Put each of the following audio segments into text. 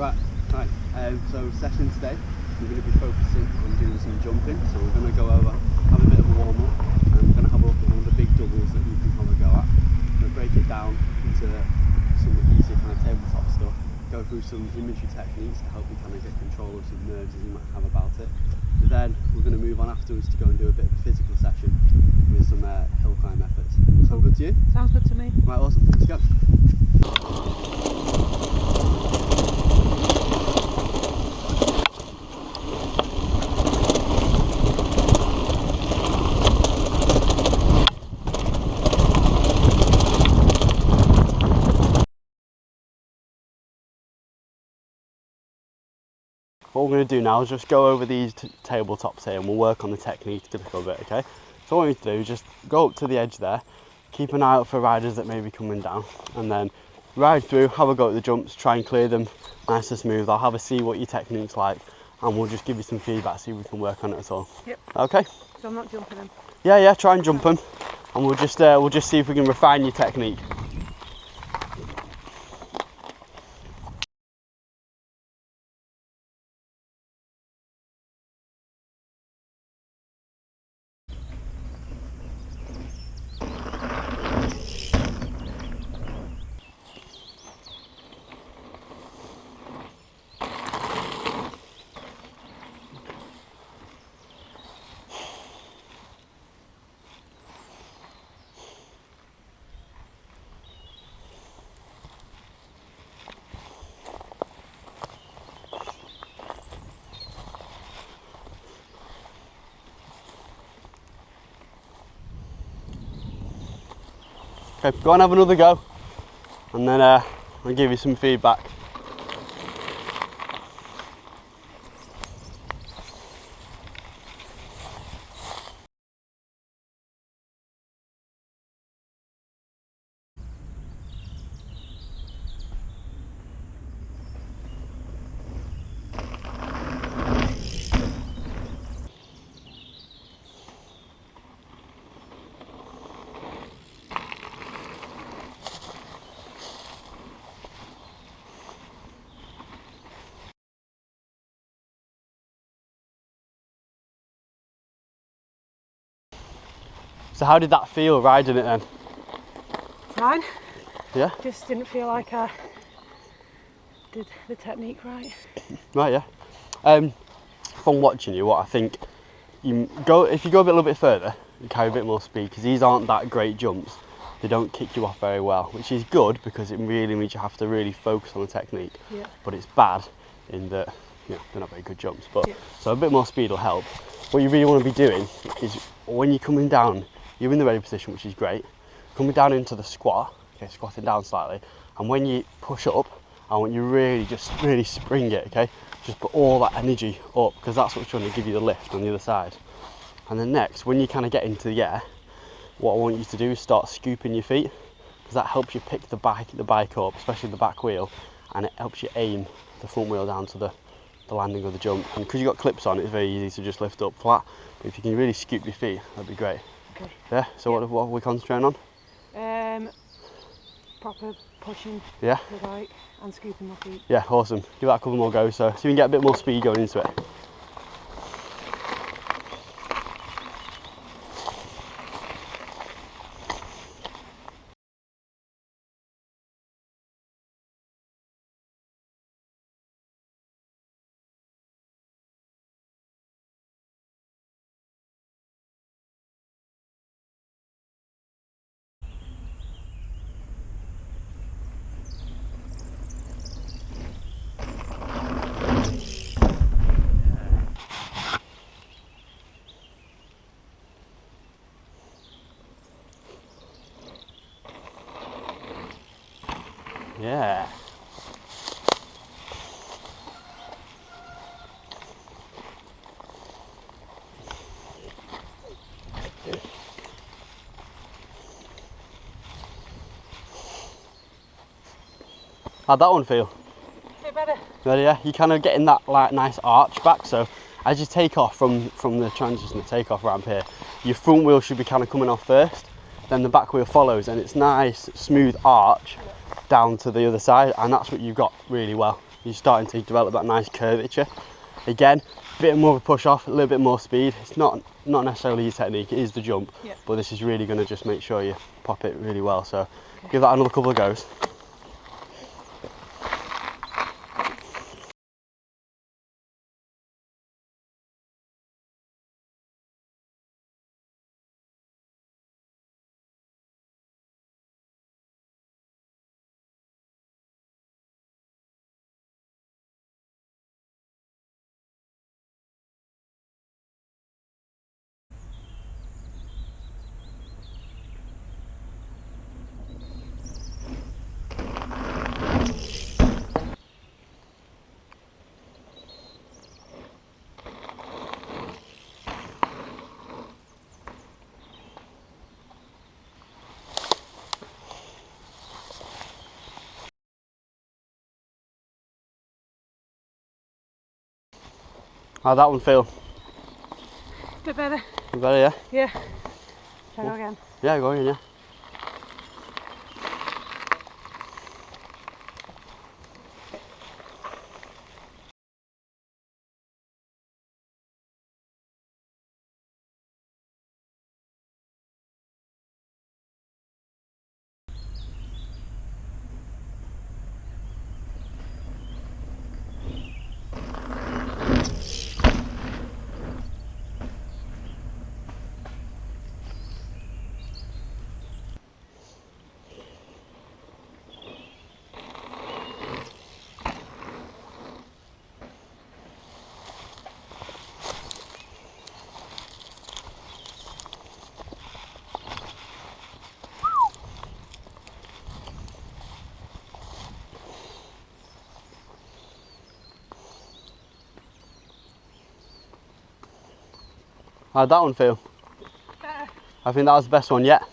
Right. So session today, we're going to be focusing on doing some jumping. So we're going to go over, have a bit of a warm up, and we're going to have a look at one of the big doubles that you can have a go at. We're going to break it down into some easy kind of tabletop stuff, go through some imagery techniques to help you kind of get control of some nerves that you might have about it. But then we're going to move on afterwards to go and do a bit of a physical session with some hill climb efforts. Sound good to you? Sounds good to me. Right, awesome. Let's go. What we're going to do now is just go over these tabletops here and we'll work on the technique a little bit, okay? So what we need to do is just go up to the edge there, keep an eye out for riders that may be coming down, and then ride through, have a go at the jumps, try and clear them nice and smooth. I'll have a see what your technique's like and we'll just give you some feedback, see if we can work on it at all. Yep. Okay? So I'm not jumping them? Yeah, try and jump them and we'll just see if we can refine your technique. Okay, go and have another go, and then I'll give you some feedback. So how did that feel riding it then? Fine. Yeah? Just didn't feel like I did the technique right. Right, yeah. From watching you, what I think, if you go a little bit further, you carry a bit more speed, because these aren't that great jumps. They don't kick you off very well, which is good because it really means you have to really focus on the technique. Yeah. But it's bad in that, they're not very good jumps. But yeah. So a bit more speed will help. What you really want to be doing is when you're coming down, you're in the ready position, which is great. Coming down into the squat, okay, squatting down slightly, and when you push up, I want you really spring it, okay? Just put all that energy up, because that's what's trying to give you the lift on the other side. And then next, when you kind of get into the air, what I want you to do is start scooping your feet, because that helps you pick the bike up, especially the back wheel, and it helps you aim the front wheel down to the landing of the jump. And because you've got clips on, it's very easy to just lift up flat. But if you can really scoop your feet, that'd be great. Okay. Yeah, so what are we concentrating on? Proper pushing the bike and scooping my feet. Yeah, awesome. Give that a couple more goes so you can get a bit more speed going into it. Yeah. How'd that one feel? A bit better. Ready, yeah? You're kind of getting that like nice arch back, so as you take off from the transition, the takeoff ramp here, your front wheel should be kind of coming off first, then the back wheel follows, and it's nice, smooth arch down to the other side, and that's what you've got really well. you're starting to develop that nice curvature. Again, a bit more of a push off, a little bit more speed. It's not necessarily your technique, it is the jump, but this is really going to just make sure you pop it really well. So give that another couple of goes. How'd that one feel? A bit better. A bit better, yeah? Yeah. Shall I go again? Yeah, go in, yeah. How'd that one feel? Better. I think that was the best one yet.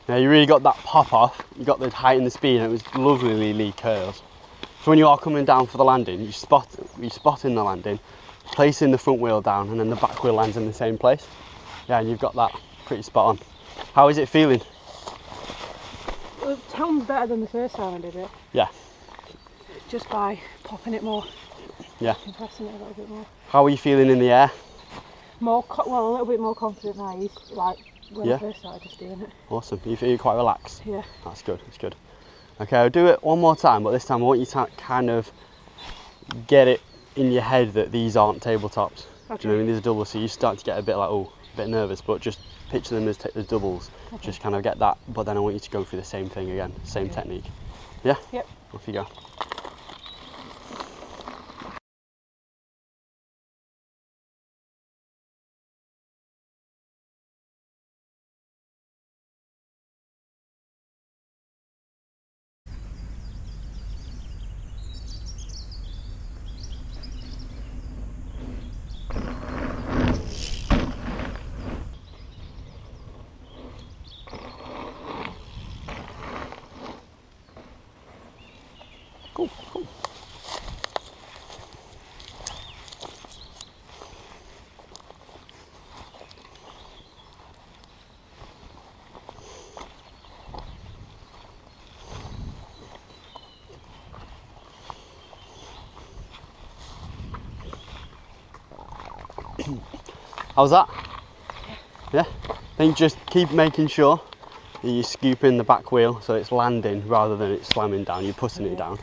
Yeah, you really got that pop off, you got the height and the speed, and it was lovely lead curls. So when you are coming down for the landing, you spot in the landing, placing the front wheel down, and then the back wheel lands in the same place. Yeah, and you've got that pretty spot on. How is it feeling? It sounds better than the first time I did it. Yeah. Just by popping it more. Yeah. Compressing it a little bit more. How are you feeling in the air? Well, a little bit more confident now. Like when Yeah. I first started just doing it. Awesome. You feel quite relaxed? Yeah. That's good, that's good. Okay, I'll do it one more time, but this time I want you to kind of get it in your head that these aren't tabletops. Okay. Do you know what I mean? These are doubles, so you start to get a bit like, oh, a bit nervous, but just picture them as doubles. Okay. Just kind of get that, but then I want you to go through the same thing again, same technique. Yeah? Yep. Off you go. Cool, cool. How's that? Yeah? Then just keep making sure that you're scooping the back wheel so it's landing rather than it's slamming down, you're putting it down.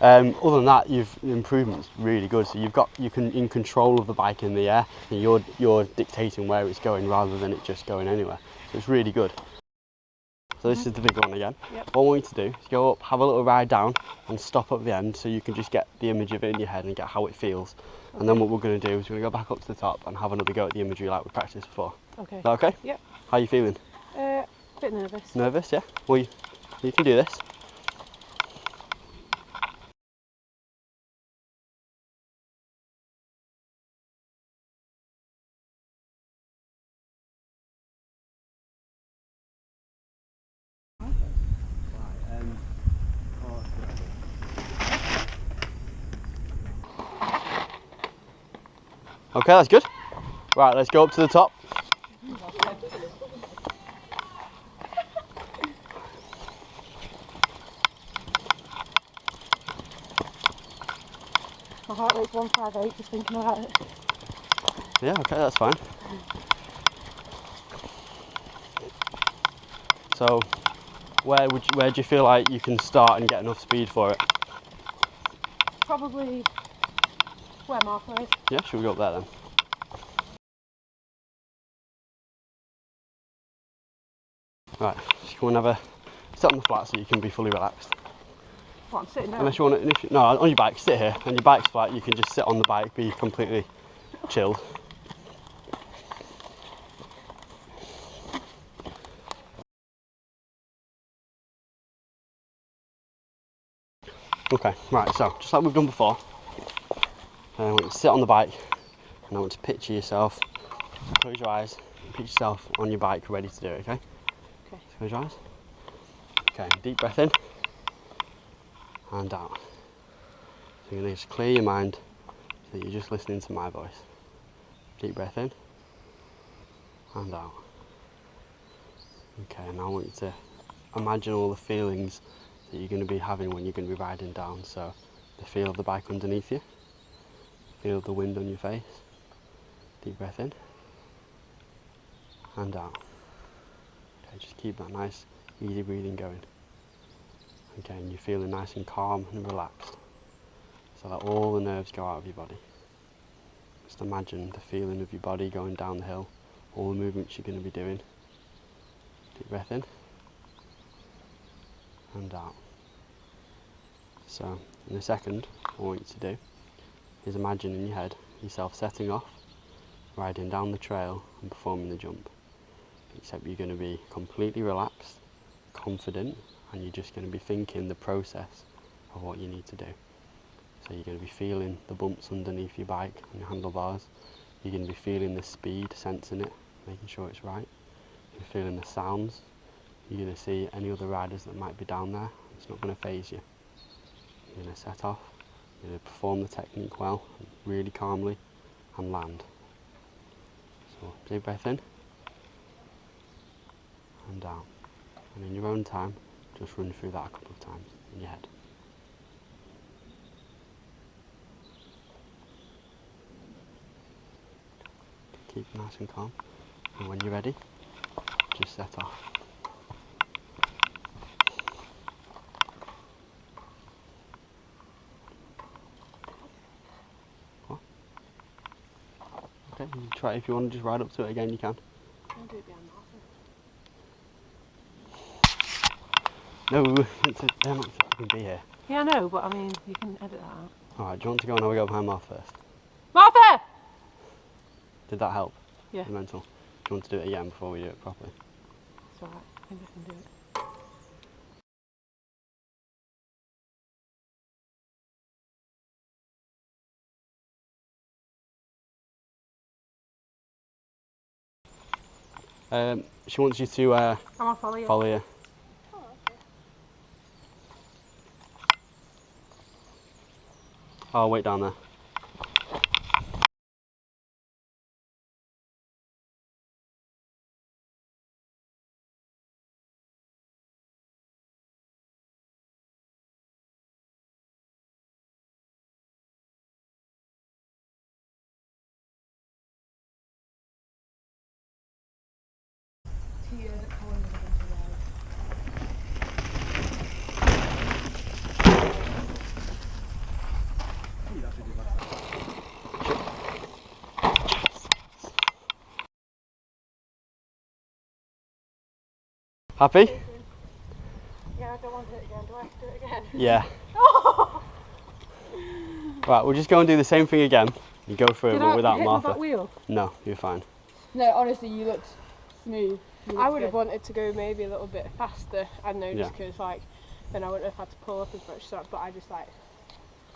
Other than that, the improvement's really good. So you can in control of the bike in the air, and you're dictating where it's going rather than it just going anywhere. So it's really good. So this is the big one again. Yep. What I want you to do is go up, have a little ride down, and stop at the end so you can just get the image of it in your head and get how it feels. Okay. And then what we're going to do is we're going to go back up to the top and have another go at the imagery like we practiced before. Okay. Is that okay? Yep. How are you feeling? A bit nervous. Nervous, yeah? Well, you can do this. Okay, that's good. Right, let's go up to the top. My heart rate's 158 just thinking about it. Yeah, okay, that's fine. So, where do you feel like you can start and get enough speed for it? Probably where Martha is. Yeah, should we go up there then? Right, just go and have a sit on the flat so you can be fully relaxed. What, I'm sitting down? Unless you want to, no, on your bike, sit here. And your bike's flat, you can just sit on the bike, be completely chilled. Okay, right, so just like we've done before, I want you to sit on the bike and I want to picture yourself, close your eyes, and picture yourself on your bike ready to do it, okay? Okay. Close your eyes. Okay, deep breath in and out. So you're going to just clear your mind so that you're just listening to my voice. Deep breath in and out. Okay, now I want you to imagine all the feelings that you're going to be having when you're going to be riding down. So the feel of the bike underneath you, feel the wind on your face. Deep breath in and out. Okay, just keep that nice, easy breathing going. Okay, and you're feeling nice and calm and relaxed. So that all the nerves go out of your body. Just imagine the feeling of your body going down the hill, all the movements you're going to be doing. Deep breath in and out. So in a second, what I want you to do is imagine in your head yourself setting off, riding down the trail and performing the jump. Except you're going to be completely relaxed, confident, and you're just going to be thinking the process of what you need to do. So you're going to be feeling the bumps underneath your bike and your handlebars. You're going to be feeling the speed, sensing it, making sure it's right. You're feeling the sounds. You're going to see any other riders that might be down there. It's not going to faze you. You're going to set off. You're going to perform the technique well, really calmly, and land. So deep breath in and out. And in your own time, just run through that a couple of times in your head. Keep nice and calm. And when you're ready, just set off. What? Okay, you try if you want to just ride up to it again, you can. I'll do it behind Martha. No, they're not to be here. Yeah, I know, but I mean, you can edit that out. Alright, do you want to go and have a go behind Martha first? Martha! Did that help? Yeah. The mental? Do you want to do it again before we do it properly? It's alright, I think I can do it. She wants you to I'm gonna follow you. follow you. Oh, okay. I'll wait down there. Happy? Yeah, I don't want it again. Do I have to do it again? Yeah. Right, we'll just go and do the same thing again. You go through it, but without Martha. That wheel? No, you're fine. No, honestly, you looked smooth. I would have wanted to go maybe a little bit faster. I know, just Yeah. because like then I wouldn't have had to pull up as much. So, but I just like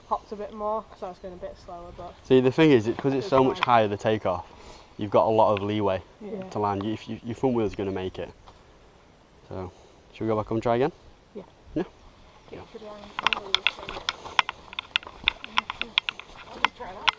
hopped a bit more because I was going a bit slower. But See, the thing is, because it's so much fine. higher the takeoff, you've got a lot of leeway yeah. to land. Your front wheel's going to make it. So, should we go back and try again? Yeah. Yeah. Yeah. I'll just try that.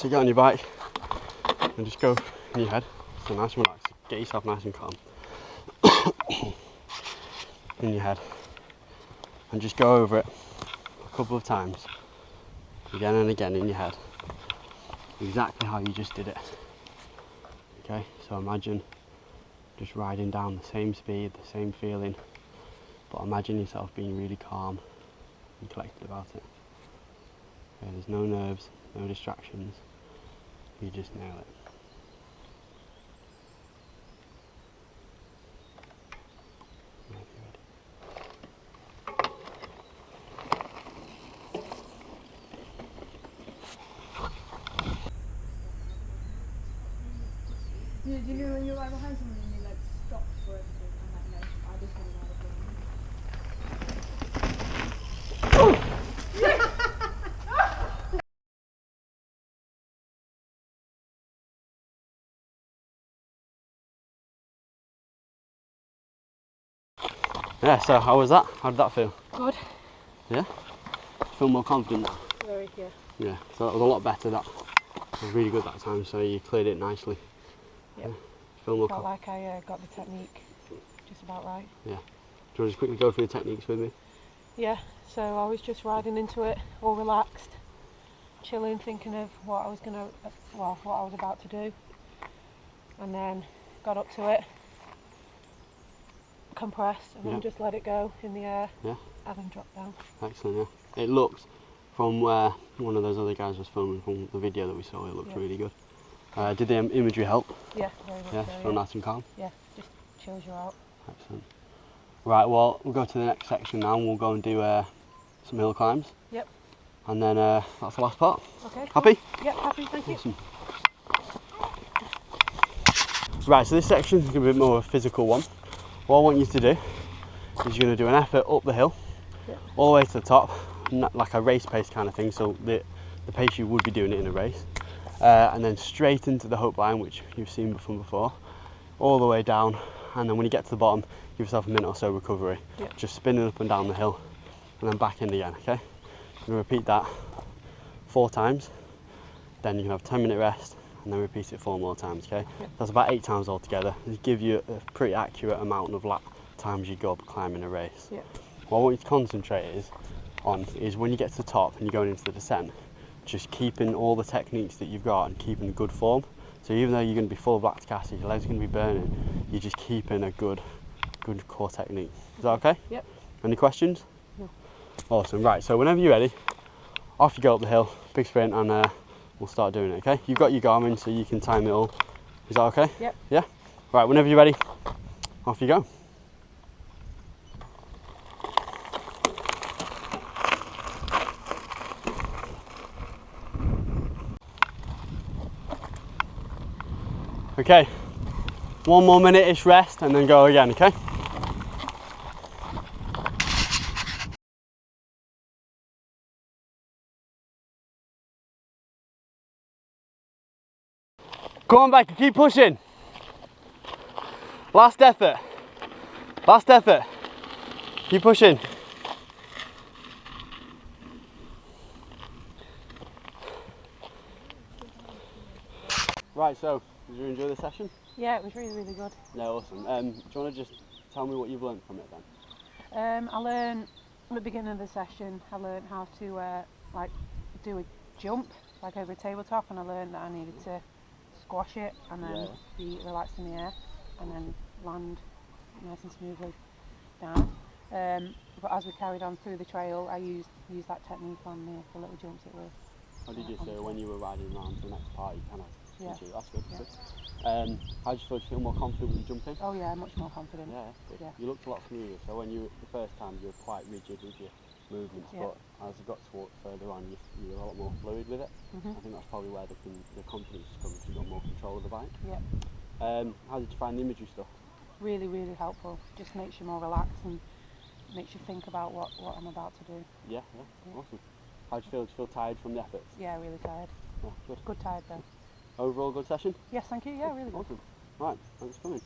So get on your bike and just go in your head. So nice and relaxed. Get yourself nice and calm. In your head. And just go over it a couple of times. Again and again in your head. Exactly how you just did it. Okay, so imagine just riding down the same speed, the same feeling, but imagine yourself being really calm and collected about it. Okay, there's no nerves, no distractions, you just nail it. Right, you ready? Do you know when you're right behind someone and you like stop for everything and like, no, I just want to ride Yeah, so how was that? How did that feel? Good. Yeah? Feel more confident now? Very, yeah. Yeah, so that was a lot better. That was really good that time, so you cleared it nicely. Yep. Yeah. Feel more Felt like I got the technique just about right. Yeah. Do you want to just quickly go through the techniques with me? Yeah, so I was just riding into it, all relaxed, chilling, thinking of what I was about to do, and then got up to it, compressed, and then just let it go in the air, Yeah. and then drop down. Excellent, yeah. It looked, from where one of those other guys was filming, from the video that we saw, it looked really good. Did the imagery help? Yeah, very much Yeah, so, feel nice and calm? Yeah, just chills you out. Excellent. Right, well, we'll go to the next section now and we'll go and do some hill climbs. Yep. And then that's the last part. Okay. Happy? Cool. Yep, happy, thank you. Awesome. Right, so this section is going to be a bit more of a physical one. What I want you to do is you're going to do an effort up the hill, all the way to the top, like a race pace kind of thing, so the pace you would be doing it in a race. And then straight into the hook line, which you've seen from before, all the way down, and then when you get to the bottom, give yourself a minute or so recovery. Yep. Just spinning up and down the hill, and then back in again, okay? You're going to repeat that 4 times, then you can have a 10-minute rest, and then repeat it 4 more times, okay? Yep. That's about 8 times altogether. It'll give you a pretty accurate amount of lap times you go up climbing a race. Yep. What I want you to concentrate on is when you get to the top and you're going into the descent, just keeping all the techniques that you've got and keeping good form. So even though you're going to be full of lactic acid, your legs are going to be burning, you're just keeping a good core technique. Is that okay? Yep. Any questions? No. Awesome. Right, so whenever you're ready, off you go up the hill, big sprint, and we'll start doing it, okay? You've got your Garmin, so you can time it all. Is that okay? Yep. Yeah? Right, whenever you're ready, off you go. Okay, 1 more minute-ish rest and then go again, okay? Come on back, keep pushing. Last effort. Last effort. Keep pushing. Right, so, did you enjoy the session? Yeah, it was really, really good. Yeah, awesome. Do you want to just tell me what you've learned from it then? I learned at the beginning of the session, I learned how to like do a jump, like over a tabletop, and I learned that I needed to squash it and then be relaxed in the air and then land nice and smoothly down. But as we carried on through the trail, I used that technique on the little jumps that were. How did you so when you were riding around to the next part, you kind of achieved? That's good. Yeah. Good. How did you feel? Do you feel more confident when you jumped in? Oh yeah, much more confident. Yeah, good. Yeah. You looked a lot smoother. So when you the first time you were quite rigid with your movements, but as you got to walk further on, you were a lot more fluid with it. I think that's probably where the confidence is coming. You got more control of the bike. Yeah. How did you find the imagery stuff? Really, really helpful. Just makes you more relaxed and makes you think about what I'm about to do. Yeah, awesome. How did you feel? Did you feel tired from the efforts? Yeah, really tired. Yeah, good. Good tired though. Overall, good session? Yes, thank you. Yeah, really good. Awesome. Right, thanks for coming.